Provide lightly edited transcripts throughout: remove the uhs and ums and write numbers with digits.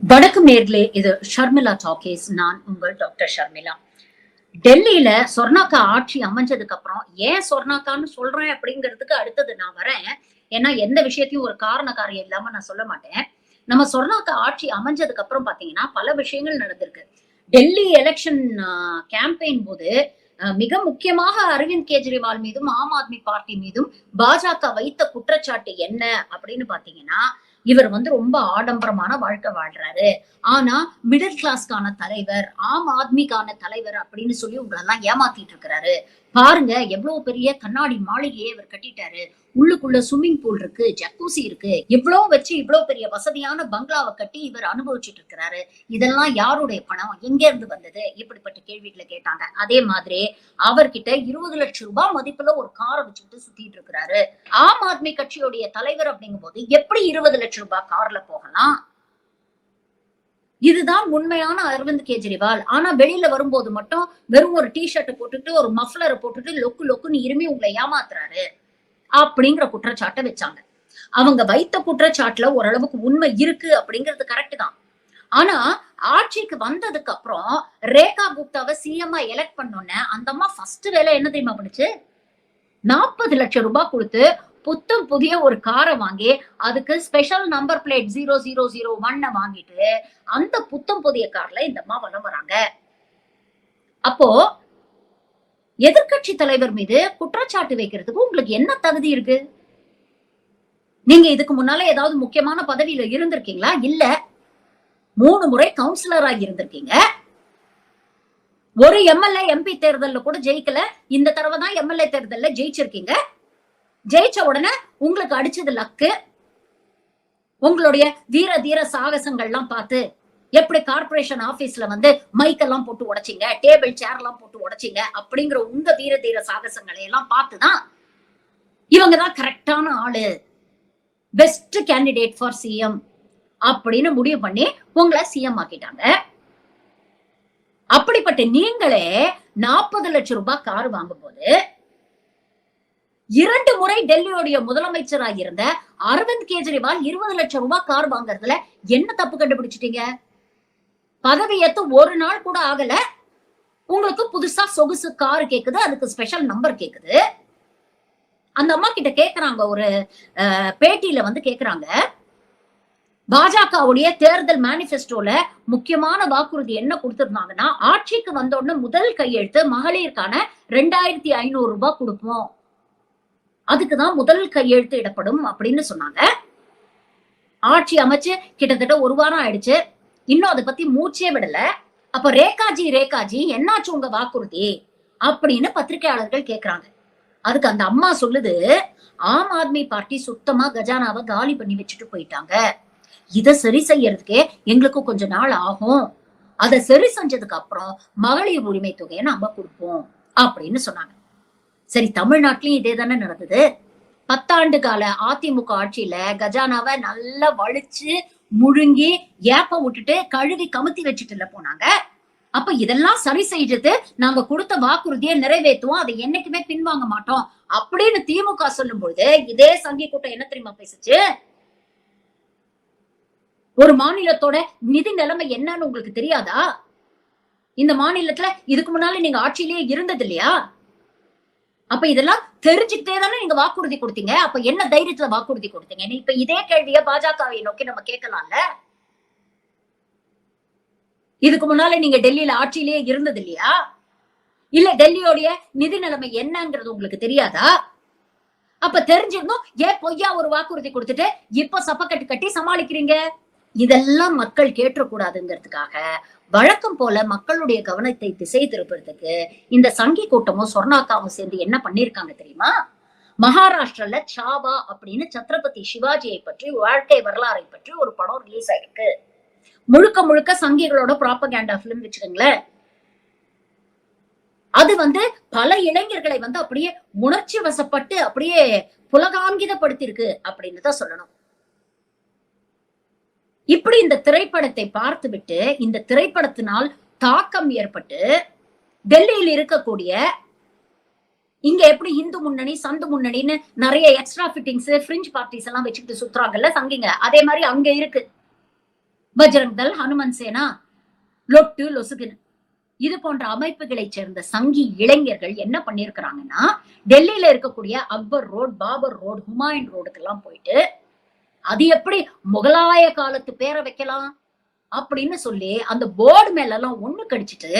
வணக்கம் நேர்களே, இது ஷர்மிளா டாக்கீஸ். நான் உங்கள் டாக்டர் ஷர்மிளா. டெல்லியில சொர்ணாக்கா ஆட்சி அமைஞ்சதுக்கு அப்புறம் ஏன் சொர்ணாக்கான்னு சொல்றேன் அப்படிங்கிறதுக்கு அடுத்தது நான் வரேன். ஏன்னா எந்த விஷயத்தையும் ஒரு காரண காரியம் இல்லாம நான் சொல்ல மாட்டேன். நம்ம சொர்ணாக்கா ஆட்சி அமைஞ்சதுக்கு அப்புறம் பாத்தீங்கன்னா பல விஷயங்கள் நடந்திருக்கு. டெல்லி எலெக்ஷன் கேம்பெயின் போது மிக முக்கியமாக அரவிந்த் கெஜ்ரிவால் மீதும் ஆம் ஆத்மி பார்ட்டி மீதும் பாஜக வைத்த குற்றச்சாட்டு என்ன அப்படின்னு பாத்தீங்கன்னா, இவர் ரொம்ப ஆடம்பரமான வாழ்க்கை வாழ்றாரு. ஆனா மிடில் கிளாஸ்க்கான தலைவர், ஆம் ஆத்மிக்கான தலைவர் அப்படின்னு சொல்லி உங்களெல்லாம் ஏமாத்திட்டு இருக்கிறாரு. பாருங்க எவ்வளவு பெரிய கண்ணாடி மாளிகையை இவர் கட்டிட்டாரு. உள்ளுக்குள்ள ஸ்விம்மிங் பூல் இருக்கு, ஜக்கூசி இருக்கு. இவ்வளவு வச்சு இவ்வளவு பெரிய வசதியான பங்களாவை கட்டி இவர் அனுபவிச்சுட்டு இருக்கிறாரு. இதெல்லாம் யாருடைய பணம்? எங்க இருந்து வந்தது? இப்படிப்பட்ட கேள்விகளை கேட்டாங்க. அதே மாதிரி அவர்கிட்ட 20 லட்சம் ரூபாய் மதிப்புல ஒரு காரை வச்சுட்டு சுத்திட்டு இருக்கிறாரு. ஆம் ஆத்மி கட்சியுடைய தலைவர் அப்படிங்கும் போது எப்படி 20 லட்சம் ரூபாய் கார்ல போகலாம்? இதுதான் உண்மையான அரவிந்த் கெஜ்ரிவால். ஆனா வெளியில வரும்போது மட்டும் வெறும் ஒரு டி-ஷர்ட் போட்டுட்டு ஒரு மஃப்ளரை போட்டுட்டு லொக்கு லொக்குன்னு இருமி உங்களை ஏமாத்துறாரு அப்படிங்கிற குற்றச்சாட்டை வச்சாங்க. அவங்க வைத்த குற்றச்சாட்டுல ஓரளவுக்கு உண்மை இருக்கு அப்படிங்கிறது கரெக்ட் தான். ஆனா ஆட்சிக்கு வந்ததுக்கு அப்புறம் ரேகா குப்தாவை சிஎம் எலெக்ட் பண்ணோன்னே அந்த அம்மா ஃபர்ஸ்ட் வேலை என்ன தெரியுமா பண்ணுச்சு? 40 லட்சம் ரூபாய் கொடுத்து புத்தம் புதிய ஒரு காரை வாங்கி அதுக்கு ஸ்பெஷல் நம்பர் பிளேட் 0001 வாங்கிட்டு அந்த புத்தம் புதிய கார்ல இந்த அம்மா வலம் வராங்க. அப்போ எதிர்கட்சி தலைவர் மீது குற்றச்சாட்டு வைக்கிறதுக்கு உங்களுக்கு என்ன தகுதி இருக்கு? நீங்க இதுக்கு முன்னால ஏதாவது முக்கியமான பதவியில இருந்திருக்கீங்களா? இல்ல. 3 முறை கவுன்சிலரா இருந்திருக்கீங்க. ஒரு எம்எல்ஏ எம்பி தேர்தல்ல கூட ஜெயிக்கல. இந்த தடவை தான் எம்எல்ஏ தேர்தல்ல ஜெயிச்சிருக்கீங்க. ஜெயிச்ச உடனே உங்களுக்கு அடிச்சது லக்கு. உங்களுடைய வீர தீர சாகசங்கள்லாம் பார்த்து எப்படி கார்பரேஷன் ஆபீஸ்ல மைக்கெல்லாம் போட்டு உடைச்சிங்க, டேபிள் சேர் எல்லாம் போட்டு உடைச்சிங்க அப்படிங்கிற உங்க வீர தீர சாகசங்களை எல்லாம் பார்த்துதான் இவங்கதான் கரெக்டான ஆளு, பெஸ்ட் கேண்டிடேட் ஃபார் சிஎம் அப்படின்னு முடிவு பண்ணி உங்களை சிஎம் ஆக்கிட்டாங்க. அப்படிப்பட்ட நீங்களே 40 லட்சம் ரூபாய் கார் வாங்கும் போது 2 முறை டெல்லியோடைய முதலமைச்சராக இருந்த அரவிந்த் கெஜ்ரிவால் 20 லட்சம் ரூபாய் கார் வாங்குறதுல என்ன தப்பு கண்டுபிடிச்சிட்டீங்க? பதவி ஏத்து ஒரு நாள் கூட ஆகல, உங்களுக்கு புதுசா சொகுசு கார் கேக்குது, அதுக்கு ஸ்பெஷல் நம்பர் கேக்குது. அந்த அம்மா கிட்ட கேக்குறாங்க, ஒரு பேட்டியில கேக்குறாங்க, பாஜகவுடைய தேர்தல் மேனிபெஸ்டோல முக்கியமான வாக்குறுதி என்ன கொடுத்திருந்தாங்கன்னா, ஆட்சிக்கு வந்த உடனே முதல் கையெழுத்து மகளிருக்கான 2500 ரூபாய் கொடுப்போம், அதுக்குதான் முதல் கையெழுத்து இடப்படும் அப்படின்னு சொன்னாங்க. ஆட்சி அமைச்சு கிட்டத்தட்ட ஒரு வாரம் ஆயிடுச்சு, இன்னும் அதை பத்தி மூச்சே விடல. அப்ப ரேகாஜி என்னாச்சு உங்க வாக்குறுதி அப்படின்னு பத்திரிகையாளர்கள் கேக்குறாங்க. அதுக்கு அந்த அம்மா சொல்லுது, ஆம் ஆத்மி பார்ட்டி சுத்தமா கஜானாவை காலி பண்ணி வச்சுட்டு போயிட்டாங்க. இத சரி செய்யறதுக்கே எங்களுக்கு கொஞ்ச நாள் ஆகும். அதை சரி செஞ்சதுக்கு அப்புறம் மகளிர் உரிமை தொகையை நாம கொடுப்போம் அப்படின்னு சொன்னாங்க. சரி, தமிழ்நாட்டிலயும் இதே தானே நடந்தது. 10 ஆண்டு கால அதிமுக ஆட்சியில கஜானாவை நல்லா வலிச்சு முழுங்கி ஏப்ப விட்டுட்டு கழுவி கமுத்தி வச்சுட்டு போனாங்க. அப்ப இதெல்லாம் சரி செய்து நாங்க கொடுத்த வாக்குறுதியை நிறைவேற்றுவோம், அதை என்னைக்குமே பின்வாங்க மாட்டோம் அப்படின்னு திமுக சொல்லும் பொழுது இதே சங்கி கூட்டம் என்ன தெரியுமா பேசுச்சு? ஒரு மாநிலத்தோட நிதி நிலைமை என்னன்னு உங்களுக்கு தெரியாதா? இந்த மாநிலத்துல இதுக்கு முன்னால நீங்க ஆட்சியிலேயே இருந்தது இல்லையா? அப்ப இதெல்லாம் தெரிஞ்சுக்கிட்டே தானே நீங்க வாக்குறுதி கொடுத்தீங்க. அப்ப என்ன தைரியத்துல வாக்குறுதி கொடுத்தீங்க? இப்ப இதே கேள்விய பாஜகவை நோக்கி நம்ம கேட்கலாம்ல. இதுக்கு முன்னால நீங்க டெல்லியில ஆட்சியிலேயே இருந்தது இல்லையா? இல்ல டெல்லியோடைய நிதி நிலைமை என்னங்கிறது உங்களுக்கு தெரியாதா? அப்ப தெரிஞ்சிருந்தோம் ஏன் பொய்யா ஒரு வாக்குறுதி கொடுத்துட்டு இப்ப சப்பக்கட்டு கட்டி சமாளிக்கிறீங்க? இதெல்லாம் மக்கள் கேட்டக்கூடாதுங்கிறதுக்காக வழக்கம் போல மக்களுடைய கவனத்தை திசை திருப்புறதுக்கு இந்த சங்கி கூட்டமும் சொர்ணாக்காவும் சேர்ந்து என்ன பண்ணிருக்காங்க தெரியுமா? மகாராஷ்டிரால சாவா அப்படின்னு சத்ரபதி சிவாஜியை பற்றி வாழ்க்கை வரலாறை பற்றி ஒரு படம் ரிலீஸ் ஆயிருக்கு. முழுக்க முழுக்க சங்கிகளோட ப்ராபகேண்டா பிலிம் வச்சுக்கோங்களேன். அது பல இளைஞர்களை அப்படியே உணர்ச்சி வசப்பட்டு அப்படியே புலகாங்கிதப்படுத்திருக்கு அப்படின்னு தான் சொல்லணும். இப்படி இந்த திரைப்படத்தை பார்த்துவிட்டு இந்த திரைப்படத்தினால் தாக்கம் ஏற்பட்டு டெல்லியில் இருக்கக்கூடிய இங்க எப்படி இந்து முன்னணி சந்து முன்னணின்னு நிறைய எக்ஸ்ட்ரா ஃபிட்டிங்ஸ் ஃப்ரிஞ்ச் பார்ட்டிஸ் எல்லாம் வச்சுக்கிட்டு சுத்துறாங்கல்ல சங்கிங்க, அதே மாதிரி அங்க இருக்கு. பஜ்ரங் தள், ஹனுமன் சேனா, லொட்டு லொசுகுன்னு இது போன்ற அமைப்புகளை சேர்ந்த சங்கி இளைஞர்கள் என்ன பண்ணிருக்கிறாங்கன்னா, டெல்லியில இருக்கக்கூடிய அக்பர் ரோட், பாபர் ரோடு, ஹுமாயூன் ரோடுக்கெல்லாம் போயிட்டு அது எப்படி முகலாய காலத்து பேரை வைக்கலாம் அப்படின்னு சொல்லி அந்த போர்டு மேல எல்லாம் ஒண்ணு கடிச்சிட்டு,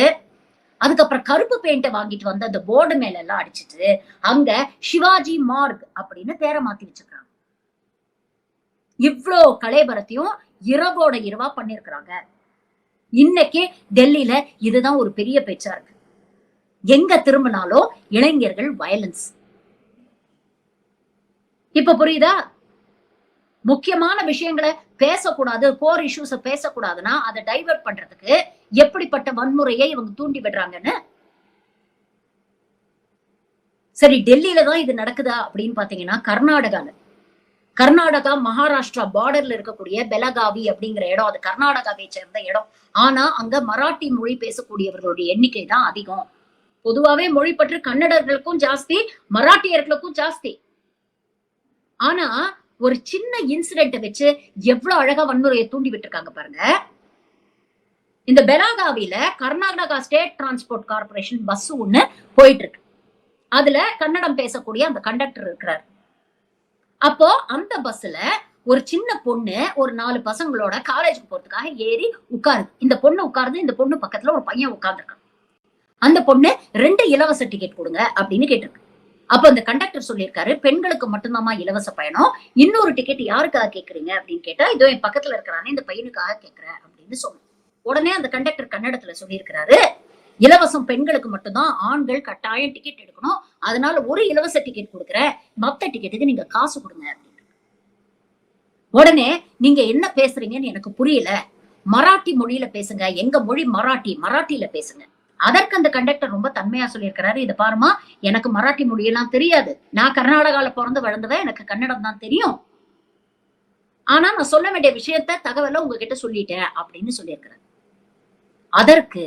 அதுக்கப்புறம் கருப்பு பெயிண்ட வாங்கிட்டு வந்து அந்த போர்டு மேல எல்லாம் அடிச்சிட்டு அங்க சிவாஜி மார்க் அப்படின்னு பேரை மாத்தி வச்சிருக்காங்க. இவ்ளோ கலைபரத்தையும் இரவோட இரவா பண்ணிருக்கிறாங்க. இன்னைக்கு டெல்லியில இதுதான் ஒரு பெரிய பேச்சா இருக்கு. எங்க திரும்பினாலும் இளைஞர்கள் வயலன்ஸ். இப்ப புரியுதா? முக்கியமான விஷயங்களை பேசக்கூடாது, கோர் இஷ்யூஸ பேசக்கூடாதுன்னா அதை டைவர்ட் பண்றதுக்கு எப்படிப்பட்ட வன்முறையை இவங்க தூண்டி விடுறாங்கன்னு. சரி, டெல்லியில தான் இது நடக்குதா அப்படின்னு பாத்தீங்கன்னா, கர்நாடகா மகாராஷ்டிரா பார்டர்ல இருக்கக்கூடிய பெலகாவி அப்படிங்கிற இடம், அது கர்நாடகாவை சேர்ந்த இடம். ஆனா அங்க மராட்டி மொழி பேசக்கூடியவர்களுடைய எண்ணிக்கை தான் அதிகம். பொதுவாவே மொழி பற்று கன்னடர்களுக்கும் ஜாஸ்தி, மராட்டியர்களுக்கும் ஜாஸ்தி. ஆனா ஒரு சின்ன இன்சிடென்ட் வச்சு எவ்வளவு அழகா வன்முறையை தூண்டி விட்டுருக்காங்க பாருங்க. இந்த பெலாகாவில Karnataka state transport corporation bus ஒண்ணு போயிட்டு இருக்கு. அதுல கன்னடம் பேசக்கூடிய அந்த கண்டக்டர் இருக்கிறார். அப்போ அந்த பஸ்ல ஒரு சின்ன பொண்ணு ஒரு 4 பசங்களோட காலேஜுக்கு போறதுக்காக ஏறி உட்காருது. இந்த பொண்ணு உட்காருது, இந்த பொண்ணு பக்கத்துல ஒரு பையன் உட்கார்ந்துருக்கான். அந்த பொண்ணு 2 இலவச டிக்கெட் கொடுங்க அப்படின்னு கேட்டிருக்கு. அப்ப அந்த கண்டக்டர் சொல்லியிருக்காரு, பெண்களுக்கு மட்டும்தாமா இலவச பயணம், இன்னொரு டிக்கெட் யாருக்காக கேக்குறீங்க அப்படின்னு கேட்டா, இதோ என் பக்கத்துல இருக்கிறானே இந்த பையனுக்காக கேட்கிறேன் அப்படின்னு சொன்னேன். உடனே அந்த கண்டக்டர் கன்னடத்துல சொல்லியிருக்கிறாரு, இலவசம் பெண்களுக்கு மட்டும்தான், ஆண்கள் கட்டாயம் டிக்கெட் எடுக்கணும், அதனால ஒரு இலவச டிக்கெட் கொடுக்குறேன், மத்த டிக்கெட்டுக்கு நீங்க காசு கொடுங்க அப்படின்னு. உடனே நீங்க என்ன பேசுறீங்கன்னு எனக்கு புரியல, மராட்டி மொழியில பேசுங்க, எங்க மொழி மராட்டியில பேசுங்க. அதற்கு அந்த கண்டக்டர் ரொம்ப தன்மையா சொல்லியிருக்கிறாரு, இதை பாருமா, எனக்கு மராட்டி மொழியெல்லாம் தெரியாது, நான் கர்நாடகால பிறந்து வளர்ந்தவன், எனக்கு கன்னடம் தான் தெரியும், ஆனா நான் சொல்ல வேண்டிய விஷயத்த தகவலை உங்ககிட்ட சொல்லிட்டேன் அப்படின்னு சொல்லியிருக்கிறார். அதற்கு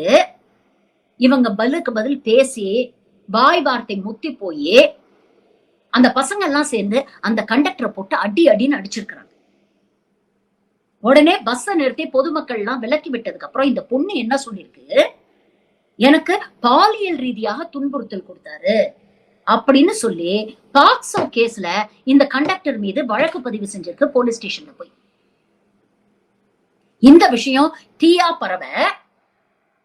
இவங்க பதிலுக்கு பதில் பேசி வாய் வார்த்தை முத்தி போய் அந்த பசங்க எல்லாம் சேர்ந்து அந்த கண்டக்டரை போட்டு அடின்னு அடிச்சிருக்கிறாங்க. உடனே பஸ்ஸை நிறுத்தி பொதுமக்கள் எல்லாம் விலக்கி விட்டதுக்கு அப்புறம் இந்த பொண்ணு என்ன சொல்லிருக்கு, எனக்கு பாலியல் ரீதியாக துன்புறுத்தல் கொடுத்தாரு அப்படின்னு சொல்லி பாக்ஸோ கேஸ்ல இந்த கண்டக்டர் மீது வழக்கு பதிவு செஞ்சிருக்கு போலீஸ் ஸ்டேஷன்ல போய். இந்த விஷயம் தீயா பரவ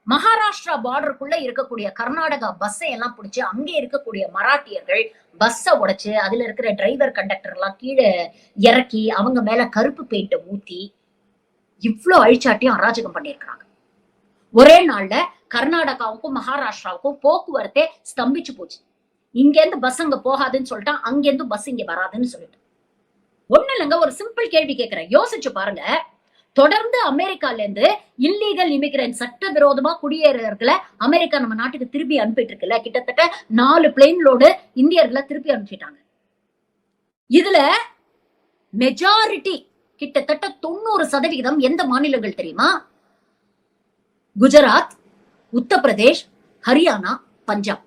மகாராஷ்டிரா பார்டருக்குள்ள இருக்கக்கூடிய கர்நாடகா பஸ்ஸை எல்லாம் பிடிச்சு அங்கே இருக்கக்கூடிய மராட்டியர்கள் பஸ்ஸை உடைச்சு அதுல இருக்கிற டிரைவர் கண்டக்டர் எல்லாம் கீழே இறக்கி அவங்க மேல கருப்பு பெயிண்ட ஊத்தி இவ்வளவு அழிச்சாட்டியும் அராஜகம் பண்ணிருக்கிறாங்க. ஒரே நாள்ல கர்நாடகாவுக்கும் மகாராஷ்டிராவுக்கும் போக்குவரத்தே ஸ்தம்பிச்சு போச்சு. இங்க இருந்து பஸ் அங்க போகாதுன்னு சொல்லிட்டா, அங்க இருந்து பஸ் இங்க வராதுன்னு சொல்லிட்டு. ஒண்ணு இல்லைங்க, ஒரு சிம்பிள் கேள்வி கேட்கிறேன், யோசிச்சு பாருங்க. தொடர்ந்து அமெரிக்கால இருந்து இல்லீகல் இமிகிரன்ட், சட்டவிரோதமா குடியேறவர்களை அமெரிக்கா நம்ம நாட்டுக்கு திருப்பி அனுப்பிட்டு இருக்குல்ல, கிட்டத்தட்ட 4 பிளேன் லோடு இந்தியர்களை திருப்பி அனுப்பிச்சிட்டாங்க. இதுல மெஜாரிட்டி கிட்டத்தட்ட 90% எந்த மாநிலங்கள் தெரியுமா? குஜராத், உத்தரப்பிரதேஷ், ஹரியானா, பஞ்சாப்.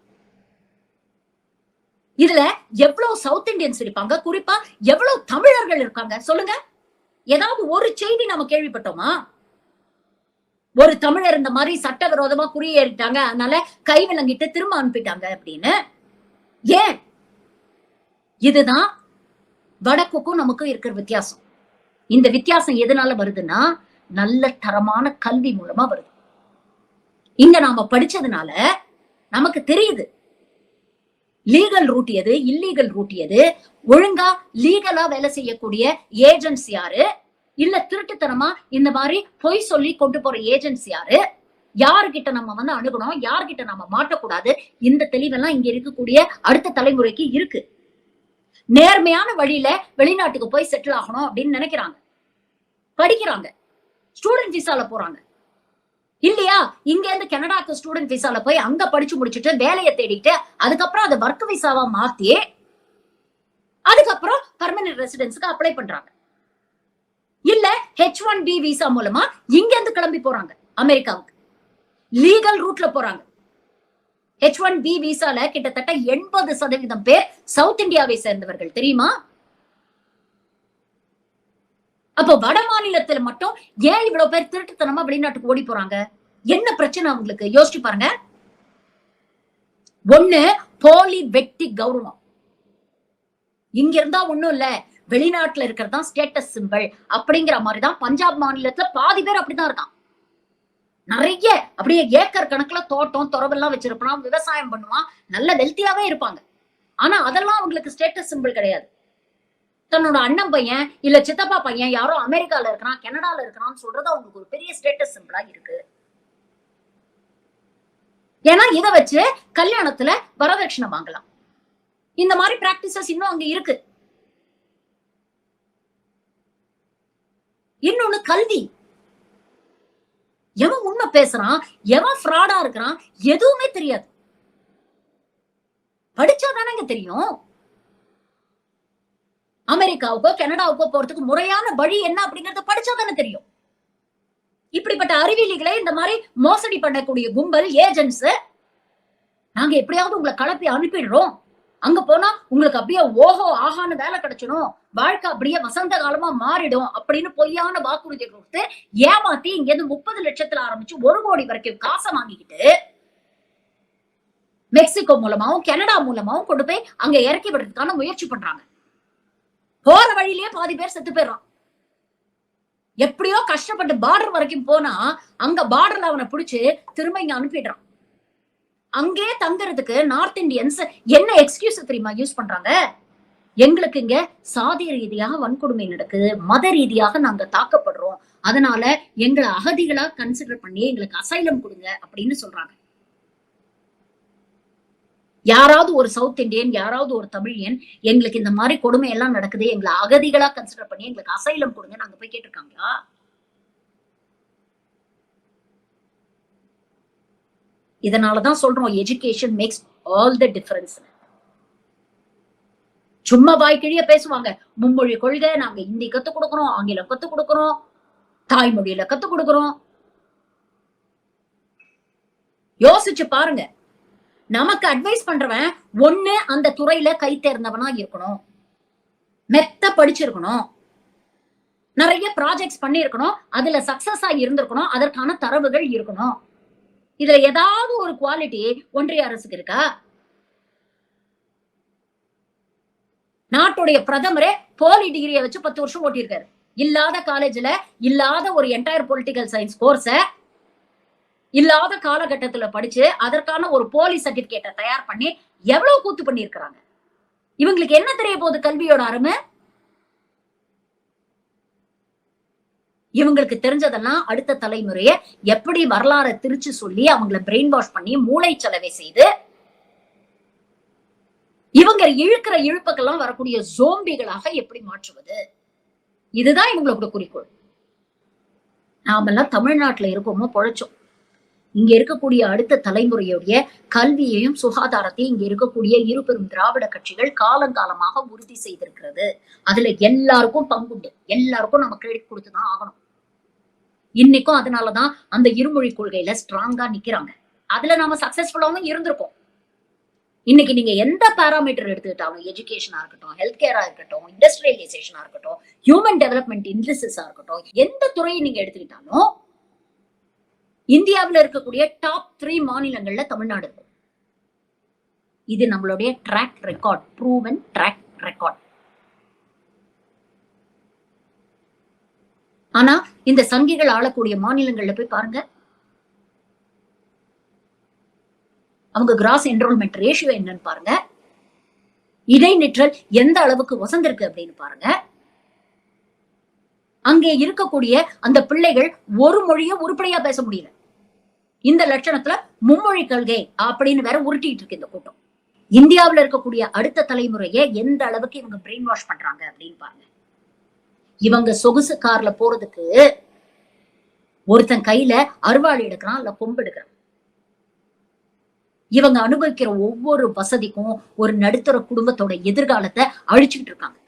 இதுல எவ்வளவு சவுத் இந்தியன்ஸ் இருப்பாங்க, குறிப்பா எவ்வளவு தமிழர்கள் இருக்காங்க சொல்லுங்க. ஏதாவது ஒரு செய்தி நம்ம கேள்விப்பட்டோமா? ஒரு தமிழர் இந்த மாதிரி சட்டவிரோதமா குடியேறிட்டாங்க, அதனால கைவிலங்கிட்டு திரும்ப அனுப்பிட்டாங்க அப்படின்னு. ஏன்? இதுதான் வடக்குக்கும் நமக்கும் இருக்கிற வித்தியாசம். இந்த வித்தியாசம் எதனால வருதுன்னா, நல்ல தரமான கல்வி மூலமா வருது. இங்க நாம படிச்சதுனால நமக்கு தெரியுது லீகல் ரூட் எது, இல்லீகல் ரூட் எது, ஒழுங்கா லீகலா வேலை செய்யக்கூடிய ஏஜென்ட்ஸ் யாரு, இல்ல திருட்டுத்தனமா இந்த மாதிரி பொய் சொல்லி கொண்டு போற ஏஜென்ட்ஸ் யாரு, யாருகிட்ட நம்ம அணுகணும், யாருகிட்ட நம்ம மாட்டக்கூடாது, இந்த தெளிவெல்லாம் இங்க இருக்கக்கூடிய அடுத்த தலைமுறைக்கு இருக்கு. நேர்மையான வழியில வெளிநாட்டுக்கு போய் செட்டில் ஆகணும் அப்படின்னு நினைக்கிறாங்க, படிக்கிறாங்க, ஸ்டூடெண்ட் விசால போறாங்க இல்லையா? இங்க இருந்து கனடாக்கு ஸ்டூடெண்ட் விசால போய் அங்க படிச்சு முடிச்சுட்டு வேலையை தேடிட்டு அதுக்கப்புறம் அதை ஒர்க் விசாவா மாத்தி அதுக்கப்புறம் பெர்மனன்ட் ரெசிடென்ஸ்க்கு அப்ளை பண்றாங்க. இல்ல H1B விசா மூலமா இங்க இருந்து கிளம்பி போறாங்க அமெரிக்காவுக்கு, லீகல் ரூட்ல போறாங்க. H1B விசால கிட்டத்தட்ட 80% பேர் சவுத் இந்தியாவை சேர்ந்தவர்கள் தெரியுமா? அப்ப வட மாநிலத்துல மட்டும் ஏன் இவ்வளவு பேர் திருட்டுத்தனமா வெளிநாட்டுக்கு ஓடி போறாங்க? என்ன பிரச்சனை அவங்களுக்கு? யோசிச்சு பாருங்க. ஒண்ணு, போலி வெட்டி கௌரவம். இங்க இருந்தா ஒண்ணும் இல்ல, வெளிநாட்டுல இருக்கிறதா ஸ்டேட்டஸ் சிம்பிள் அப்படிங்கிற மாதிரிதான் பஞ்சாப் மாநிலத்துல பாதி பேர் அப்படிதான் இருக்கான். நிறைய அப்படியே ஏக்கர் கணக்குல தோட்டம் துறவெல்லாம் வச்சிருப்பான், விவசாயம் பண்ணுவான், நல்ல வெல்த்தியாவே இருப்பாங்க. ஆனா அதெல்லாம் அவங்களுக்கு ஸ்டேட்டஸ் சிம்பிள் கிடையாது. தன்னோட அண்ணன் பையன் இல்ல சித்தப்பா பையன் யாரோ அமெரிக்கால இருக்கிறான், கனடால இருக்கிறான்னு சொல்றது அவங்களுக்கு ஒரு பெரிய ஸ்டேட்டஸ் சிம்பிளா இருக்கு. ஏன்னா இத வச்சு கல்யாணத்துல வரதட்சணை வாங்கலாம். இந்த மாதிரி பிராக்டிசஸ் இன்னும் அங்க இருக்கு. இன்னொன்னு கல்வி. எவன் உண்மை பேசுறான், எவன் ஃப்ராடா இருக்கிறான் எதுவுமே தெரியாது. படிச்சாதானங்க தெரியும். அமெரிக்காவுக்கோ கனடாவுக்கோ போறதுக்கு முறையான வழி என்ன அப்படிங்கறத படிச்சாதானே தெரியும். இப்படிப்பட்ட அறிவியலிகளை இந்த மாதிரி மோசடி பண்ணக்கூடிய கும்பல் ஏஜென்ட்ஸ், நாங்க எப்படியாவது உங்களை கலப்பி அனுப்பிடுறோம், அங்க போனா உங்களுக்கு அப்படியே ஓஹோ ஆகான்னு வேலை கிடைச்சிடும், வாழ்க்கை அப்படியே வசந்த காலமா மாறிடும் அப்படின்னு பொய்யான வாக்குறுதியை கொடுத்து ஏமாத்தி இங்க இருந்து 30 லட்சத்துல ஆரம்பிச்சு 1 கோடி வரைக்கும் காசை வாங்கிக்கிட்டு மெக்சிகோ மூலமாவும் கனடா மூலமாவும் கொண்டு போய் அங்க இறக்கி விடுறதுக்கான முயற்சி பண்றாங்க. போற வழியிலேயே பாதி பேர் செத்து போயிடுறான். எப்படியோ கஷ்டப்பட்டு பார்டர் வரைக்கும் போனா அங்க பார்டர்ல அவனை பிடிச்சு திரும்ப இங்க அனுப்பிடுறான். அங்கே தங்குறதுக்கு நார்த் இந்தியன்ஸ் என்ன எக்ஸ்கியூஸ் தெரியுமா யூஸ் பண்றாங்க? எங்களுக்கு இங்க சாதி ரீதியாக வன்கொடுமை நடக்குது, மத ரீதியாக நாங்க தாக்கப்படுறோம், அதனால எங்களை அகதிகளா கன்சிடர் பண்ணி எங்களுக்கு அசைலம் கொடுங்க அப்படின்னு சொல்றாங்க. யாராவது ஒரு சவுத் இந்தியன், யாராவது ஒரு தமிழியன் எங்களுக்கு இந்த மாதிரி கொடுமை எல்லாம் நடக்குது, எங்களை அகதிகளா கன்சிடர் பண்ணி எங்களுக்கு அசைலம் கொடுங்க நாங்க போய் கேட்டிருக்காங்களா? இதனாலதான் சொல்றோம், education makes all the difference. சும்மா வாய்க்கிழிய பேசுவாங்க, மும்மொழி கொள்கை, நாங்க ஹிந்தி கத்து கொடுக்கிறோம், ஆங்கிலம் கத்து கொடுக்கிறோம், தாய்மொழியில கத்து கொடுக்கிறோம். யோசிச்சு பாருங்க. நமக்கு அட்வைஸ் பண்றவன் ஒண்ணு அந்த துறையில கை தேர்ந்தவனா இருக்கணும், மெத்த படிச்சிருக்கணும், நிறைய ப்ராஜெக்ட்ஸ் பண்ணி இருக்கணும், அதுல சக்சஸ் ஆகி இருந்திருக்கணும், அதற்கான தரவுகள் இருக்கணும். இதுல ஏதாவது ஒரு குவாலிட்டி ஒன்றிய அரசுக்கு இருக்கா? நாட்டுடைய பிரதமரே போலி டிகிரியை வச்சு 10 வருஷம் ஓட்டியிருக்காரு. இல்லாத காலேஜ்ல இல்லாத ஒரு என்டையர் பொலிட்டிக்கல் சயின்ஸ் கோர்ஸ இல்லாத காலகட்டத்துல படிச்சு அதற்கான ஒரு போலி சர்டிபிகேட்டை தயார் பண்ணி எவ்வளவு கூத்து பண்ணி இருக்கிறாங்க. இவங்களுக்கு என்ன தெரிய போகுது கல்வியோட அருமை? இவங்களுக்கு தெரிஞ்சதெல்லாம் அடுத்த தலைமுறைய எப்படி வரலாறை திரிச்சு சொல்லி அவங்களை பிரெயின் வாஷ் பண்ணி மூளை செலவை செய்து இவங்க இழுக்கிற இழுப்புக்கெல்லாம் வரக்கூடிய ஜோம்பிகளாக எப்படி மாற்றுவது, இதுதான் இவங்களோட குறிக்கோள். நாமெல்லாம் தமிழ்நாட்டுல இருக்கோமோ பொழைச்சோம். இங்க இருக்கக்கூடிய அடுத்த தலைமுறையுடைய கல்வியையும் சுகாதாரத்தையும் இங்க இருக்கக்கூடிய இருபெரும் திராவிட கட்சிகள் காலங்காலமாக உறுதி செய்திருக்கிறது. அதுல எல்லாருக்கும் பங்குண்டு, எல்லாருக்கும் நம்ம கிரெடிட் கொடுத்துதான் ஆகணும். இன்னைக்கும் அதனாலதான் அந்த இருமொழி கொள்கையில ஸ்ட்ராங்கா நிக்கிறாங்க. அதுல நாம சக்சஸ்ஃபுல்லாவும் இருந்திருக்கோம். இன்னைக்கு நீங்க எந்த பாராமீட்டர் எடுத்துக்கிட்டாலும், எஜுகேஷனா இருக்கட்டும், ஹெல்த் கேரா இருக்கட்டும், இண்டஸ்ட்ரியலைசேஷனா இருக்கட்டும், ஹியூமன் டெவலப்மெண்ட் இண்டஸ்ட்ரீஸா இருக்கட்டும், எந்த துறையை நீங்க எடுத்துக்கிட்டாலும் இந்தியாவில் இருக்கக்கூடிய டாப் 3 மாநிலங்கள்ல தமிழ்நாடு இருக்கும். இது நம்மளுடைய track record, proven track record. ஆனா இந்த சங்கிகள் ஆளக்கூடிய மாநிலங்கள்ல போய் பாருங்க, அவங்க கிராஸ் என்ரோல்மெண்ட் ரேஷியோ என்னன்னு பாருங்க, இடைநிற்றல் எந்த அளவுக்கு வசந்திருக்கு அப்படின்னு பாருங்க. அங்கே இருக்கக்கூடிய அந்த பிள்ளைகள் ஒரு மொழியை உருப்படியா பேச முடியல. இந்த லட்சணத்துல மும்மொழி கொள்கை அப்படின்னு வேற உருட்டிட்டு இருக்கு இந்த கூட்டம். இந்தியாவில் இருக்கக்கூடிய அடுத்த தலைமுறையை எந்த அளவுக்கு இவங்க பிரெயின் வாஷ் பண்றாங்க அப்படின்னு பாருங்க. இவங்க சொகுசு கார்ல போறதுக்கு ஒருத்தன் கையில அருவாள் எடுக்கிறான், இல்ல கொம்பு எடுக்கிறான். இவங்க அனுபவிக்கிற ஒவ்வொரு வசதிக்கும் ஒரு நடுத்தர குடும்பத்தோட எதிர்காலத்தை அழிச்சுக்கிட்டு இருக்காங்க.